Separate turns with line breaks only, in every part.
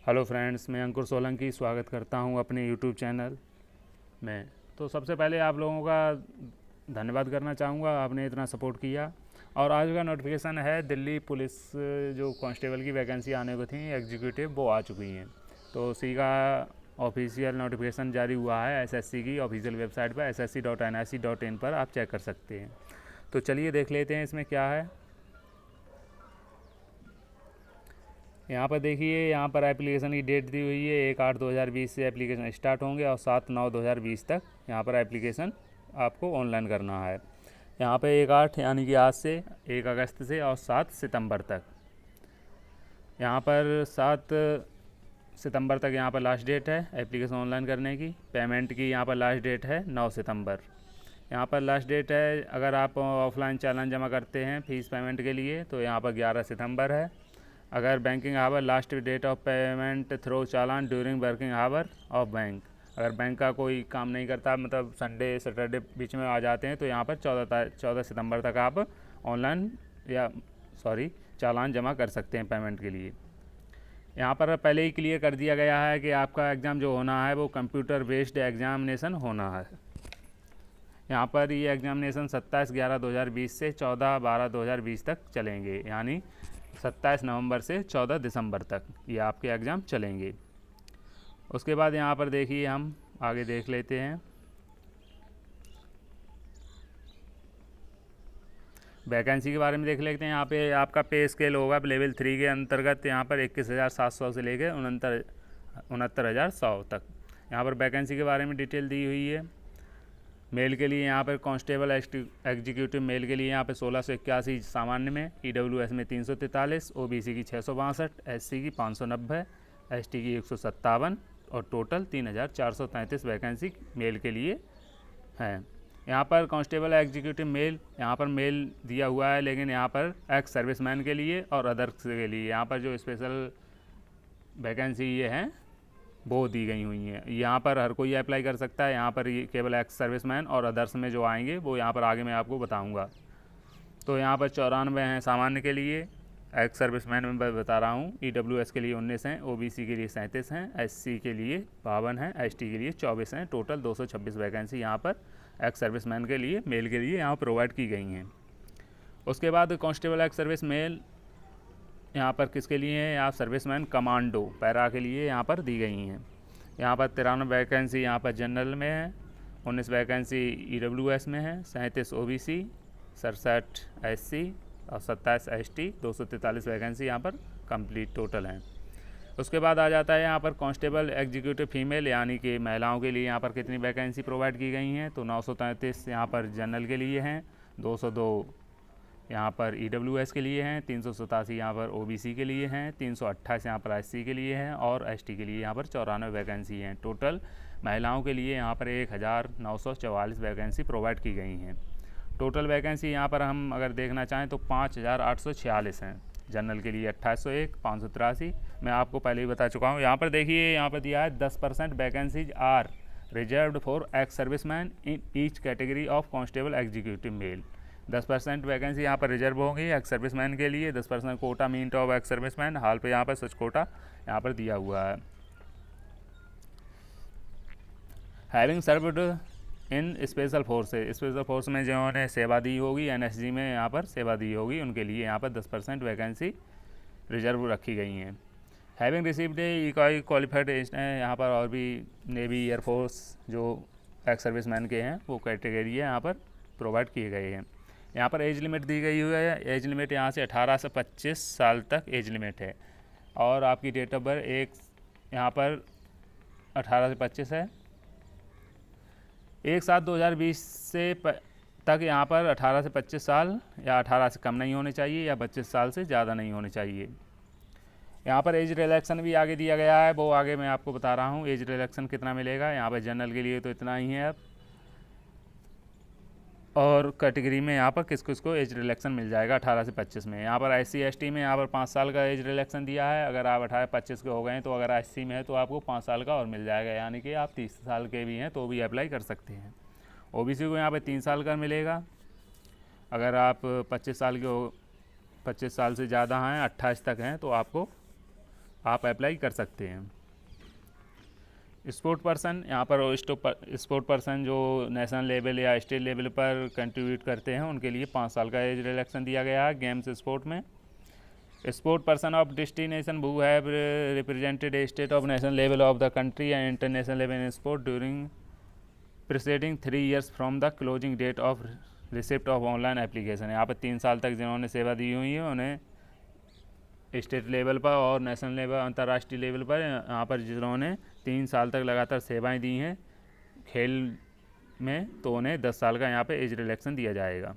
Hello friends, मैं अंकुर सोलंकी स्वागत करता हूं अपने यूट्यूब चैनल में। तो सबसे पहले आप लोगों का धन्यवाद करना चाहूँगा, आपने इतना सपोर्ट किया। और आज का नोटिफिकेशन है दिल्ली पुलिस जो कांस्टेबल की वैकेंसी आने को थी एग्जीक्यूटिव, वो आ चुकी हैं। तो उसी का ऑफिशियल नोटिफिकेशन जारी हुआ है एसएससी की ऑफिशियल वेबसाइट पर ssc.nic.in पर आप चेक कर सकते हैं। तो चलिए देख लेते हैं इसमें क्या है। यहाँ पर देखिए, यहाँ पर एप्लीकेशन की डेट दी हुई है 1/8/2020 से एप्लीकेशन स्टार्ट होंगे और 7/9/2020 तक यहाँ पर एप्लीकेशन आपको ऑनलाइन करना है। यहाँ पे 1/8 यानी कि आज से 1 अगस्त से और 7 सितंबर तक। यहाँ पर 7 सितंबर तक यहाँ पर लास्ट डेट है एप्लीकेशन ऑनलाइन करने की। पेमेंट की यहाँ पर लास्ट डेट है 9 सितंबर। यहाँ पर लास्ट डेट है, अगर आप ऑफलाइन चालान जमा करते हैं फ़ीस पेमेंट के लिए तो यहाँ पर 11 सितंबर है। अगर banking hour, last date of payment through challan during working hour of bank. अगर बैंक का कोई काम नहीं करता, मतलब संडे सैटरडे बीच में आ जाते हैं, तो यहाँ पर 14 सितंबर तक आप ऑनलाइन चालान जमा कर सकते हैं पेमेंट के लिए। यहाँ पर पहले ही क्लियर कर दिया गया है कि आपका एग्ज़ाम जो होना है वो कंप्यूटर बेस्ड एग्ज़ामिनेशन होना है। यहाँ पर ये एग्ज़ामिनेशन 27/11/2020 से 14/12/2020 तक चलेंगे, यानी 27 नवंबर से 14 दिसंबर तक ये आपके एग्ज़ाम चलेंगे। उसके बाद यहाँ पर देखिए, हम आगे देख लेते हैं। वैकेंसी के बारे में देख लेते हैं। यहाँ पे आपका पे स्केल होगा लेवल 3 के अंतर्गत, यहाँ पर 21,700 से लेकर 69,100 तक। यहाँ पर वैकेंसी के बारे में डिटेल दी हुई है। मेल के लिए यहाँ पर कांस्टेबल एग्जीक्यूटिव मेल के लिए यहाँ पर 1681 सामान्य में, EWS में 343, OBC की 662, SC की 590, ST की 157 और टोटल 3,433 वैकेंसी मेल के लिए हैं। यहाँ पर कांस्टेबल एग्जीक्यूटिव मेल, यहाँ पर मेल दिया हुआ है, लेकिन यहाँ पर एक्स सर्विसमैन के लिए और अदर्स के लिए यहाँ पर जो स्पेशल वैकेंसी ये हैं वो दी गई हुई हैं। यहाँ पर हर कोई अप्लाई कर सकता है। यहाँ पर ये केवल एक्स सर्विसमैन और अदर्स में जो आएंगे वो यहाँ पर आगे मैं आपको बताऊँगा। तो यहाँ पर 94 हैं सामान्य के लिए, एक्स सर्विसमैन में बता रहा हूँ। EWS के लिए 19 हैं, OBC के लिए 37 हैं, SC के लिए 52 हैं, ST के लिए 24 हैं। टोटल 226 वैकेंसी यहाँ पर एक्स सर्विसमैन के लिए मेल के लिए यहाँ प्रोवाइड की गई हैं। उसके बाद कांस्टेबल एक्स सर्विस मेल यहाँ पर किसके लिए है? आप सर्विसमैन कमांडो पैरा के लिए यहाँ पर दी गई हैं। यहाँ पर 93 वैकेंसी यहाँ पर जनरल में है, 19 वैकेंसी EWS में है, 37 OBC, 67 SC और 27 ST। 243 वैकेंसी यहाँ पर कंप्लीट टोटल हैं। उसके बाद आ जाता है यहाँ पर कांस्टेबल एग्जीक्यूटिव फीमेल, यानी कि महिलाओं के लिए यहाँ पर कितनी वैकेंसी प्रोवाइड की गई हैं? तो 933 यहाँ पर जनरल के लिए हैं, 202 यहाँ पर EWS के लिए हैं, 387 यहाँ पर OBC के लिए हैं, 328 यहाँ पर SC के लिए हैं और ST के लिए यहाँ पर 94 वैकेंसी हैं। टोटल महिलाओं के लिए यहाँ पर 1,944 वैकेंसी प्रोवाइड की गई हैं। टोटल वैकेंसी यहाँ पर हम अगर देखना चाहें तो 5,846 हैं। जनरल के लिए 2801, 583 मैं आपको पहले ही बता चुका हूँ। यहाँ पर देखिए, यहाँ पर दिया है 10% vacancies are reserved for ex serviceman in each category of constable executive male. 10% vacancy यहाँ पर रिजर्व होंगी एक्स सर्विसमैन के लिए। 10% quota meet of ex serviceman, हाल पे यहाँ पर सच कोटा यहाँ पर दिया हुआ है। हैविंग सर्वड इन स्पेशल फोर्स में जिन्होंने सेवा दी होगी, NSG में यहाँ पर सेवा दी होगी, उनके लिए यहाँ पर 10% वैकेंसी रिजर्व रखी गई हैं। हैविंग रिसीव्ड इक्वाई क्वालिफाइड यहाँ पर और भी नेवी एयरफोर्स जो एक्स सर्विसमैन के हैं वो कैटेगरी है यहाँ पर प्रोवाइड किए गए हैं। यहाँ पर एज लिमिट दी गई हुई है। एज लिमिट यहाँ से 18 से 25 साल तक एज लिमिट है और आपकी डेट ऑफ बर्थ यहाँ पर 18 से 25 है। 1/7/2020 से तक यहाँ पर 18 से 25 साल या 18 से कम नहीं होने चाहिए या 25 साल से ज़्यादा नहीं होने चाहिए। यहाँ पर एज रिलैक्सन भी आगे दिया गया है, वो आगे मैं आपको बता रहा हूँ एज रिलैक्सन कितना मिलेगा। यहाँ पर जनरल के लिए तो इतना ही है अब, और कैटेगरी में यहाँ पर किस किस को एज रिलैक्सन मिल जाएगा 18 से 25 में। यहाँ पर SC ST में यहाँ पर 5 साल का एज रिलैक्सन दिया है। अगर आप 18-25 के हो गए हैं तो अगर SC में है तो आपको 5 साल का और मिल जाएगा, यानी कि आप 30 साल के भी हैं तो भी अप्लाई कर सकते हैं। OBC को यहाँ पर 3 साल का मिलेगा। अगर आप 25 साल के हो, 25 साल से ज़्यादा हैं, 28 तक हैं, तो आपको आप अप्लाई कर सकते हैं। स्पोर्ट पर्सन, यहाँ पर स्पोर्ट पर्सन जो नेशनल लेवल या स्टेट लेवल पर कंट्रीब्यूट करते हैं उनके लिए 5 साल का एज रिलैक्सेशन दिया गया है गेम्स स्पोर्ट में। Sport person of destination who have represented a state of national level of the country and international level in sport during preceding 3 years from the closing date of receipt of online application। यहाँ पर 3 साल तक जिन्होंने सेवा दी हुई है उन्हें state level पर और नेशनल लेवल अंतर्राष्ट्रीय लेवल पर यहाँ पर जिन्होंने 3 साल तक लगातार सेवाएं दी हैं खेल में, तो उन्हें 10 साल का यहाँ पे एज रिलैक्सेशन दिया जाएगा।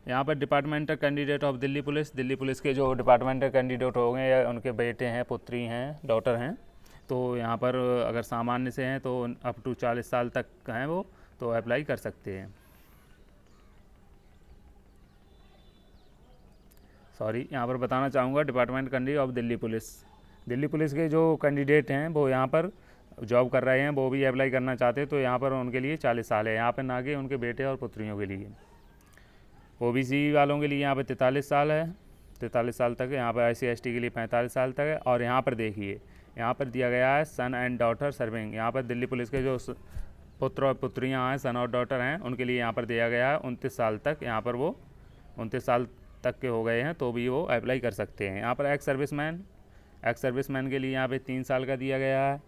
यहाँ पर departmental candidate of Delhi police के जो डिपार्टमेंटल कैंडिडेट हो गए या उनके बेटे हैं, पुत्री हैं, डॉटर हैं, तो यहाँ पर अगर सामान्य से हैं तो अप टू 40 साल तक हैं वो, तो अप्लाई कर सकते हैं। यहाँ पर बताना चाहूँगा department candidate of Delhi police के जो कैंडिडेट हैं वो यहाँ पर जॉब कर रहे हैं, वो भी अप्लाई करना चाहते हैं, तो यहाँ पर उनके लिए 40 साल है, यहाँ पर ना कि उनके बेटे और पुत्रियों के लिए। OBC वालों के लिए यहाँ पर 43 साल है, 43 साल तक है। यहाँ पर SC/ST के लिए 45 साल तक है। और यहाँ पर देखिए, यहाँ पर दिया गया है सन एंड डॉटर सर्विंग। यहाँ पर दिल्ली पुलिस के जो पुत्र और पुत्रियाँ हैं, सन और डॉटर हैं, उनके लिए यहाँ पर दिया गया है 29 साल तक। यहाँ पर वो 29 साल तक के हो गए हैं तो भी वो अप्लाई कर सकते हैं। यहाँ पर एक्स सर्विसमैन के लिए यहाँ पे 3 साल का दिया गया है,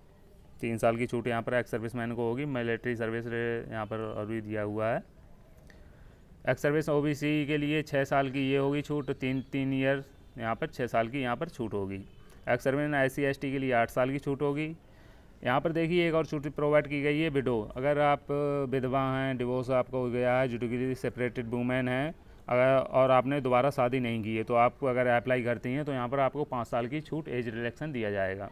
3 साल की छूट यहाँ पर एक्स सर्विसमैन को होगी। मिलिट्री सर्विस यहाँ पर और भी दिया हुआ है। एक्स सर्विस OBC के लिए 6 साल की ये होगी छूट, 3 ईयर यहाँ पर 6 साल की यहाँ पर छूट होगी। एक्स सर्विस SC/ST के लिए 8 साल की छूट होगी। यहाँ पर देखिए एक और छूट प्रोवाइड की गई है विडो। अगर आप विधवा हैं, डिवोर्स आपका हो गया है, जुडिशली सेपरेटेड वूमेन हैं, अगर और आपने दोबारा शादी नहीं की है, तो आप अगर अप्लाई करती हैं तो यहाँ पर आपको 5 साल की छूट एज रिलैक्सेशन दिया जाएगा।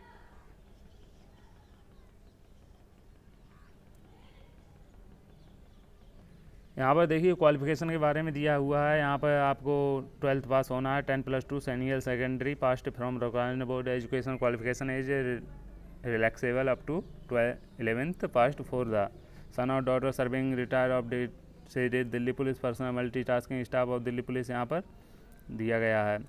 यहाँ पर देखिए क्वालिफिकेशन के बारे में दिया हुआ है। यहाँ पर आपको 12th पास होना है, 10+2 senior secondary passed from recognised board education qualification age relaxable up to 11th passed for the son और daughter serving retire of Delhi police personal multitasking staff of Delhi police यहाँ पर दिया गया है।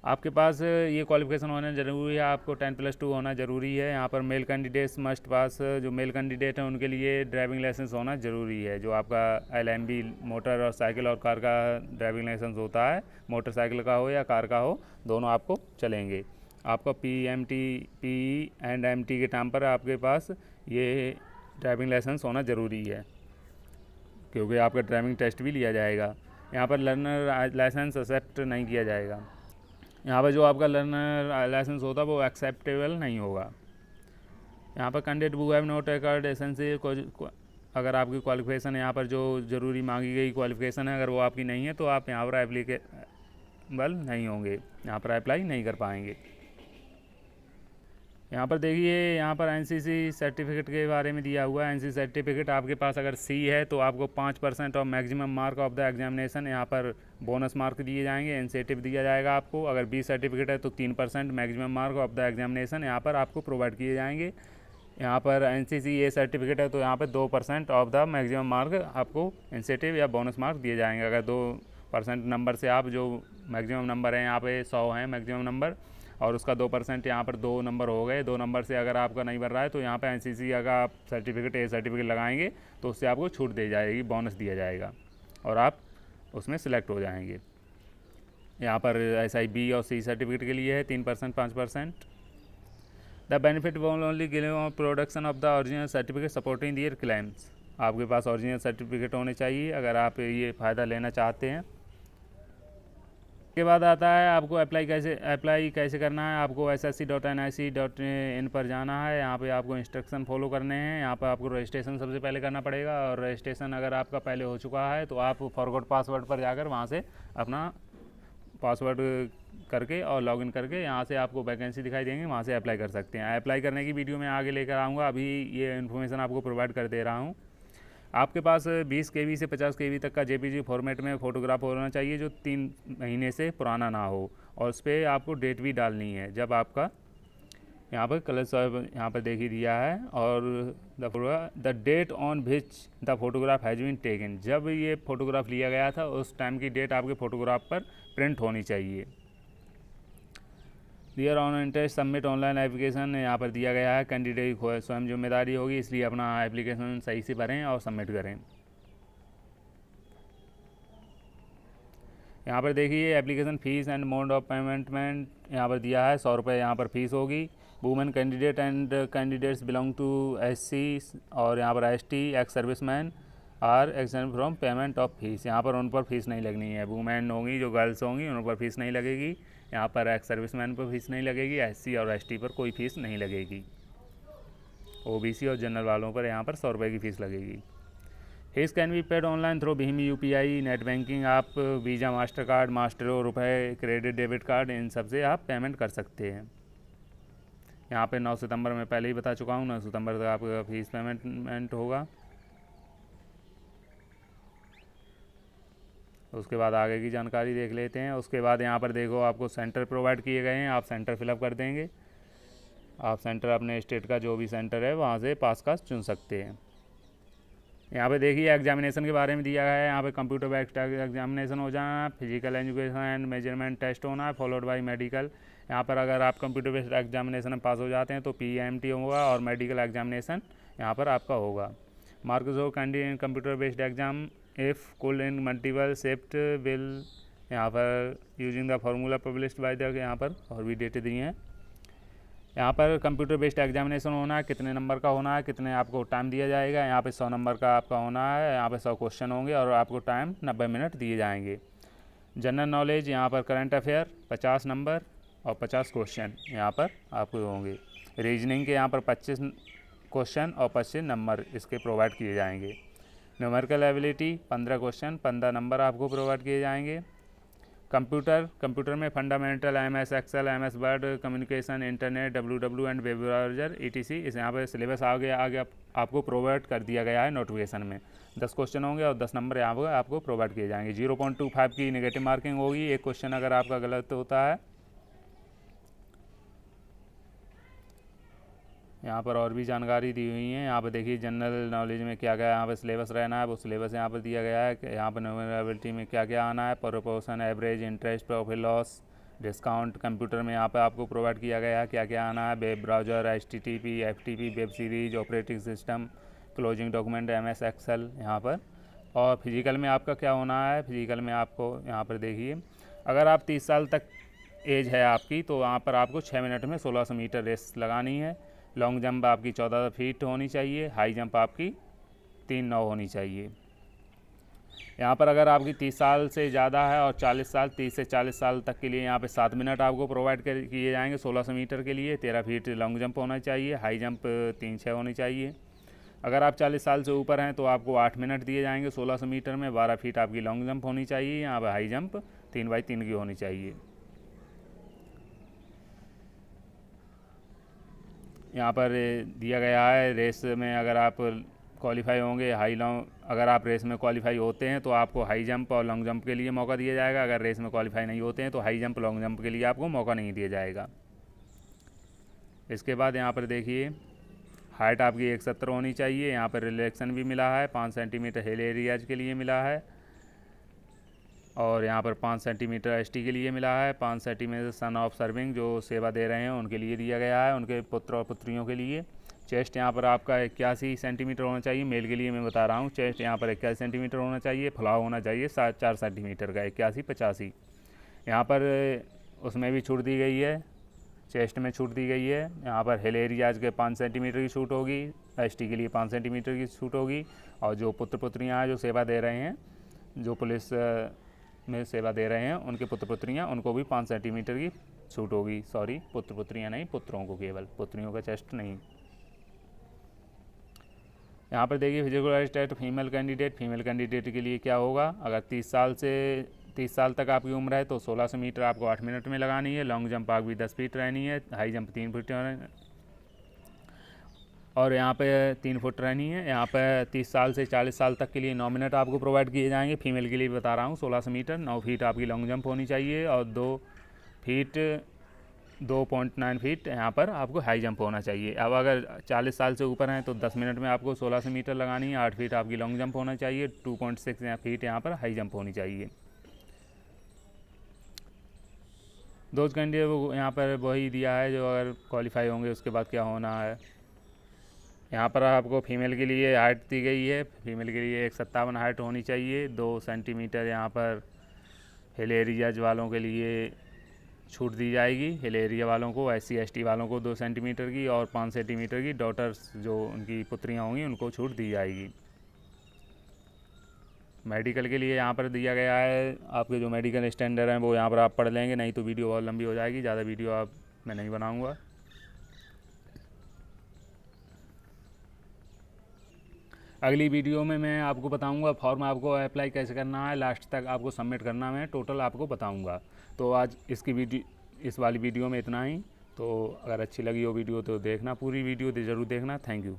आपके पास ये क्वालिफिकेशन होना ज़रूरी है, आपको 10+2 होना ज़रूरी है। यहाँ पर मेल कैंडिडेट्स मस्ट पास, जो मेल कैंडिडेट हैं उनके लिए ड्राइविंग लाइसेंस होना ज़रूरी है। जो आपका LMB मोटर और साइकिल और कार का ड्राइविंग लाइसेंस होता है, मोटरसाइकिल का हो या कार का हो, दोनों आपको चलेंगे। आपका PE एंड MT के टाइम पर आपके पास ये ड्राइविंग लाइसेंस होना ज़रूरी है, क्योंकि आपका ड्राइविंग टेस्ट भी लिया जाएगा। यहाँ पर लर्नर लाइसेंस एक्सेप्ट नहीं किया जाएगा। यहाँ पर जो आपका लर्नर लाइसेंस होता है वो एक्सेप्टेबल नहीं होगा। यहाँ पर candidate who have not occurred essential, अगर आपकी क्वालिफिकेशन यहाँ पर जो ज़रूरी मांगी गई क्वालिफिकेशन है, अगर वो आपकी नहीं है तो आप यहाँ पर एप्लीकेबल नहीं होंगे, यहाँ पर अप्लाई नहीं कर पाएंगे। यहाँ पर देखिए, यहाँ पर NCC सर्टिफिकेट के बारे में दिया हुआ है। NCC सर्टिफिकेट आपके पास अगर C है तो आपको 5% of maximum mark of the examination यहाँ पर बोनस मार्क दिए जाएंगे, इंसेंटिव दिया जाएगा आपको। अगर B सर्टिफिकेट है तो 3% maximum mark of the examination यहाँ पर आपको प्रोवाइड किए जाएंगे। यहाँ पर NCC A सर्टिफिकेट है तो यहाँ पर 2% ऑफ द मैक्सिमम मार्क आपको इंसेंटिव या बोनस मार्क दिए जाएंगे। अगर 2% नंबर से आप जो मैक्सिमम नंबर है यहाँ पे 100 है मैक्सिमम नंबर, और उसका 2% यहाँ पर 2 नंबर हो गए, 2 नंबर से अगर आपका नहीं बन रहा है तो यहाँ पे NCC अगर आप सर्टिफिकेट A सर्टिफिकेट लगाएंगे तो उससे आपको छूट दी जाएगी, बोनस दिया जाएगा और आप उसमें सिलेक्ट हो जाएंगे। यहाँ पर SI B और C सर्टिफिकेट के लिए है 3%, 5%। The benefit will only given on production of the original certificate supporting their claims. आपके पास ओरिजिनल सर्टिफिकेट होने चाहिए अगर आप ये फ़ायदा लेना चाहते हैं। के बाद आता है आपको अप्लाई कैसे करना है। आपको ssc.nic.in पर जाना है। यहाँ पे आपको इंस्ट्रक्शन फॉलो करने हैं। यहाँ पर आपको रजिस्ट्रेशन सबसे पहले करना पड़ेगा, और रजिस्ट्रेशन अगर आपका पहले हो चुका है तो आप फॉरगॉट पासवर्ड पर जाकर वहाँ से अपना पासवर्ड करके और लॉगिन करके यहाँ से आपको वैकेंसी दिखाई देंगे, वहाँ से अप्लाई कर सकते हैं। अप्लाई करने की वीडियो मैं आगे लेकर आऊँगा, अभी ये इन्फॉर्मेशन आपको प्रोवाइड कर दे रहा हूँ। आपके पास 20 KB से 50 KB तक का JPG फॉर्मेट में फ़ोटोग्राफ होना चाहिए जो 3 महीने से पुराना ना हो, और उस पर आपको डेट भी डालनी है जब आपका यहाँ पर कलर यहाँ पर देखिए दिया है, और the date on which the photograph has been taken, जब ये फ़ोटोग्राफ लिया गया था उस टाइम की डेट आपके फ़ोटोग्राफ पर प्रिंट होनी चाहिए। There on interest submit online application यहाँ पर दिया गया है। कैंडिडेट की स्वयं जिम्मेदारी होगी, इसलिए अपना एप्लीकेशन सही से भरें और सबमिट करें। यहाँ पर देखिए application fees and mode of payment यहाँ पर दिया है, 100 रुपये यहाँ पर फ़ीस होगी। Women candidate and candidates belong to SC और यहाँ पर ST ex serviceman are except from payment of fees. यहाँ पर उन पर फीस नहीं लगनी है। वुमेन होंगी जो गर्ल्स होंगी उन पर फीस नहीं लगेगी। यहाँ पर एक्स सर्विसमैन पर फीस नहीं लगेगी। SC और ST पर कोई फ़ीस नहीं लगेगी। OBC और जनरल वालों पर यहाँ पर 100 रुपये की फ़ीस लगेगी। Fees can be paid online through Bhim UPI net banking. आप वीज़ा, मास्टर कार्ड, मास्टरो, रुपए, क्रेडिट, डेबिट कार्ड, इन सब से आप पेमेंट कर सकते हैं। यहाँ पे 9 सितंबर में पहले ही बता चुका हूँ, 9 सितंबर तक आपका फीस पेमेंट होगा। उसके बाद आगे की जानकारी देख लेते हैं। उसके बाद यहाँ पर देखो आपको सेंटर प्रोवाइड किए गए हैं, आप सेंटर फिलअप कर देंगे। आप सेंटर अपने स्टेट का जो भी सेंटर है वहाँ से पास का चुन सकते हैं। यहाँ पे देखिए एग्जामिनेशन के बारे में दिया गया है। यहाँ पे कंप्यूटर बेस्ड एग्जामिनेशन हो जाना है, physical education and measurement test होना है, फॉलोड बाय मेडिकल। यहाँ पर अगर आप कंप्यूटर बेस्ड एग्जामिनेशन में पास हो जाते हैं तो PMT होगा और मेडिकल एग्जामिनेशन यहाँ पर आपका होगा। Marks of computer based exam if कुल इन मल्टीपल शिफ्ट विल यहाँ पर using the formula published by the, यहाँ पर और भी डेट दी हैं। यहाँ पर कंप्यूटर बेस्ड एग्जामिनेशन होना है, कितने नंबर का होना है, कितने आपको टाइम दिया जाएगा। यहाँ पे 100 नंबर का आपका होना है। यहाँ पे 100 क्वेश्चन होंगे और आपको टाइम 90 मिनट दिए जाएंगे। जनरल नॉलेज यहाँ पर करंट अफेयर 50 नंबर और 50 क्वेश्चन यहाँ पर आपको होंगे। रीजनिंग के यहाँ पर 25 क्वेश्चन और 25 नंबर इसके प्रोवाइड किए जाएंगे। न्यूमेरिकल एबिलिटी 15 क्वेश्चन 15 नंबर आपको प्रोवाइड किए जाएंगे। कंप्यूटर में fundamental MS Excel, MS Word, communication, internet, WW and web browser ETC इस यहाँ पर सिलेबस आगे आपको प्रोवाइड कर दिया गया है नोटिफिकेशन में। 10 क्वेश्चन होंगे और 10 नंबर यहाँ पर आपको प्रोवाइड किए जाएंगे। 0.25 की नेगेटिव मार्किंग होगी, एक क्वेश्चन अगर आपका गलत होता है। यहाँ पर और भी जानकारी दी हुई है। यहाँ पर देखिए जनरल नॉलेज में क्या क्या यहाँ पर सिलेबस रहना है, वो सिलेबस यहाँ पर दिया गया है कि यहाँ पर न्यूमेरेबिलिटी में क्या क्या आना है, proportion, average, interest, profit loss, discount. Computer में यहाँ पर आपको प्रोवाइड किया गया है क्या क्या आना है, web browser, HTTP, FTP, web series, operating system, closing document, MS Excel यहाँ पर। और फिजिकल में आपका क्या होना है, फिजिकल में आपको यहाँ पर देखिए अगर आप 30 साल तक एज है आपकी तो यहाँ पर आपको 6 मिनट में 1600 मीटर रेस लगानी है। लॉन्ग जंप आपकी 14 फीट होनी चाहिए। हाई जंप आपकी 3.9 होनी चाहिए। यहाँ पर अगर आपकी 30 साल से ज़्यादा है और 30 से 40 साल तक के लिए यहाँ पे 7 मिनट आपको प्रोवाइड किए जाएंगे 1600 मीटर के लिए। 13 फीट लॉन्ग जंप होना चाहिए। हाई जंप 3.6 होनी चाहिए। अगर आप 40 साल से ऊपर हैं तो आपको 8 मिनट दिए जाएंगे 1600 मीटर में। 12 फीट आपकी लॉन्ग जंप होनी चाहिए। यहाँ पर हाई जंप 3x3 की होनी चाहिए। यहाँ पर दिया गया है रेस में अगर आप क्वालिफाई होंगे अगर आप रेस में क्वालिफाई होते हैं तो आपको हाई जंप और लॉन्ग जंप के लिए मौका दिया जाएगा। अगर रेस में क्वालिफाई नहीं होते हैं तो हाई जंप, लॉन्ग जंप के लिए आपको मौका नहीं दिया जाएगा। इसके बाद यहाँ पर देखिए हाइट आपकी 170 होनी चाहिए। यहाँ पर रिलैक्सन भी मिला है, 5 सेंटीमीटर हिल एरियाज के लिए मिला है और यहाँ पर 5 सेंटीमीटर ST के लिए मिला है। 5 सेंटीमीटर सन ऑफ सर्विंग जो सेवा दे रहे हैं उनके लिए दिया गया है, उनके पुत्र और पुत्रियों के लिए। चेस्ट यहाँ पर आपका 81 सेंटीमीटर होना चाहिए। मेल के लिए मैं बता रहा हूँ, चेस्ट यहाँ पर 81 सेंटीमीटर होना चाहिए। फुलाव होना चाहिए 4 सेंटीमीटर का, 81-85। यहाँ पर उसमें भी छूट दी गई है, चेस्ट में छूट दी गई है। यहाँ पर हिल एरियाज के 5 सेंटीमीटर की छूट होगी, ST के लिए 5 सेंटीमीटर की छूट होगी। और जो पुत्र पुत्रियाँ हैं जो सेवा दे रहे हैं, जो पुलिस में सेवा दे रहे हैं उनके पुत्र पुत्रियाँ, उनको भी 5 सेंटीमीटर की छूट होगी। सॉरी, पुत्र पुत्रियाँ नहीं, पुत्रों को केवल, पुत्रियों का चेस्ट नहीं। यहाँ पर देखिए फिजिकल स्टेट फीमेल कैंडिडेट के लिए क्या होगा। अगर 30 साल तक आपकी उम्र है तो 1600 मीटर आपको 8 मिनट में लगानी है। लॉन्ग जंप आपकी 10 फीट रहनी है। हाई जंप 3 फीट और यहाँ पे 3 फुट रहनी है। यहाँ पे 30 साल से 40 साल तक के लिए 9 मिनट आपको प्रोवाइड किए जाएंगे। फीमेल के लिए बता रहा हूँ 1600 मीटर। 9 फीट आपकी लॉन्ग जंप होनी चाहिए और 2.9 फीट यहाँ पर आपको हाई जंप होना चाहिए। अब अगर 40 साल से ऊपर हैं तो 10 मिनट में आपको 1600 मीटर लगानी है। 8 फीट आपकी लॉन्ग जंप होना चाहिए। 2.6 फीट यहाँ पर हाई जंप होनी चाहिए। दोस्त कैंडिडेट वो यहाँ पर वही दिया है जो अगर क्वालिफाई होंगे उसके बाद क्या होना है। यहाँ पर आपको फीमेल के लिए हाइट दी गई है, फीमेल के लिए 157 हाइट होनी चाहिए। 2 सेंटीमीटर यहाँ पर हिल एरियाज वालों के लिए छूट दी जाएगी। हिल एरिया वालों को, SC ST वालों को 2 सेंटीमीटर की और 5 सेंटीमीटर की डॉटर्स जो उनकी पुत्रियाँ होंगी उनको छूट दी जाएगी। मेडिकल के लिए यहाँ पर दिया गया है, आपके जो मेडिकल स्टैंडर्ड हैं वो यहाँ पर आप पढ़ लेंगे, नहीं तो वीडियो बहुत लंबी हो जाएगी, ज़्यादा वीडियो मैं नहीं बनाऊँगा। अगली वीडियो में मैं आपको बताऊंगा फॉर्म आपको अप्लाई कैसे करना है, लास्ट तक आपको सबमिट करना है, टोटल आपको बताऊंगा। तो आज इस वाली वीडियो में इतना ही। तो अगर अच्छी लगी हो वीडियो तो देखना, पूरी वीडियो ज़रूर देखना। Thank you.